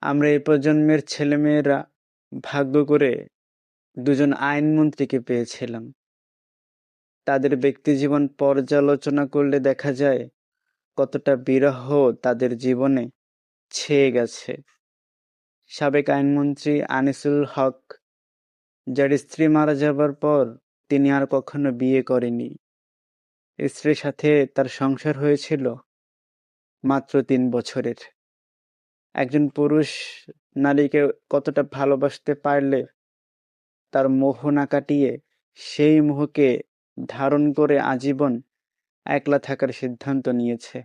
আমরা এই প্রজন্মের ছেলেমেয়েরা ভাগ্য করে দুজন আইনমন্ত্রীকে পেয়েছিলাম। তাদের ব্যক্তিজীবন পর্যালোচনা করলে দেখা যায় কতটা বিরহ তাদের জীবনে ছেয়ে গেছে। সাবেক আইনমন্ত্রী আনিসুল হক, যার স্ত্রী মারা যাবার পর তিনি আর কখনো বিয়ে করেনি। স্ত্রীর সাথে তার সংসার হয়েছিল মাত্র ৩ বছরের। একজন পুরুষ নারীকে কতটা ভালোবাসতে পারলে তার মোহ না কাটিয়ে সেই মোহকে ধারণ করে আজীবন একলা থাকার সিদ্ধান্ত নিয়েছে।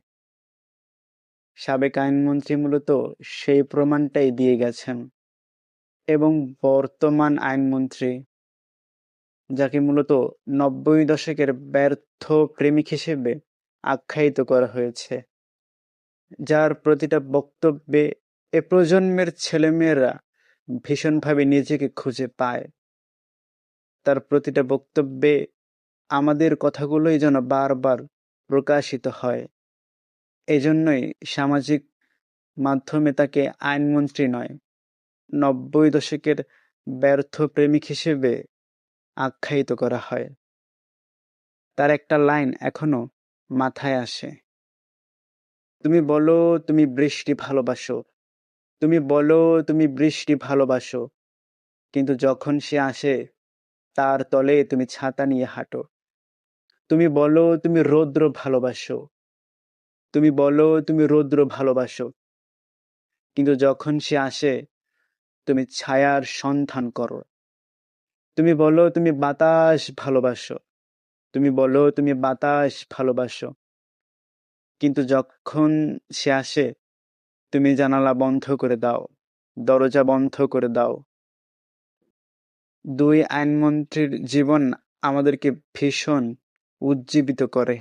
সাবেক আইনমন্ত্রী মূলত সেই প্রমাণটাই দিয়ে গেছেন। এবং বর্তমান আইনমন্ত্রী, যাকে মূলত ৯০ দশকের ব্যর্থ প্রেমিক হিসেবে আখ্যায়িত করা হয়েছে, যার প্রতিটা বক্তব্যে এ প্রজন্মের ছেলেমেয়েরা ভীষণভাবে নিজেকে খুঁজে পায়। তার প্রতিটা বক্তব্যে আমাদের কথাগুলোই যেন বারবার প্রকাশিত হয়। এজন্যই সামাজিক মাধ্যমে তাকে আইনমন্ত্রী নয়, ৯০ দশকের ব্যর্থ প্রেমিক হিসেবে আখ্যায়িত করা হয়। তার একটা লাইন এখনো মাথায় আসে, তুমি বলো তুমি বৃষ্টি ভালোবাসো, তুমি বলো তুমি বৃষ্টি ভালোবাসো, কিন্তু যখন সে আসে তার তলে তুমি ছাতা নিয়ে হাঁটো। তুমি বলো তুমি রৌদ্র ভালোবাসো, তুমি বলো তুমি রৌদ্র ভালোবাসো, কিন্তু যখন সে আসে তুমি ছায়ার সন্ধান করো। তুমি বলো তুমি বাতাস ভালোবাসো, তুমি বলো তুমি বাতাস ভালোবাসো, কিন্তু যখন সে আসে তুমি জানালা বন্ধ করে দাও, দরজা বন্ধ করে দাও। দুই আইনমন্ত্রীর জীবন আমাদেরকে ভীষণ উজ্জীবিত করে।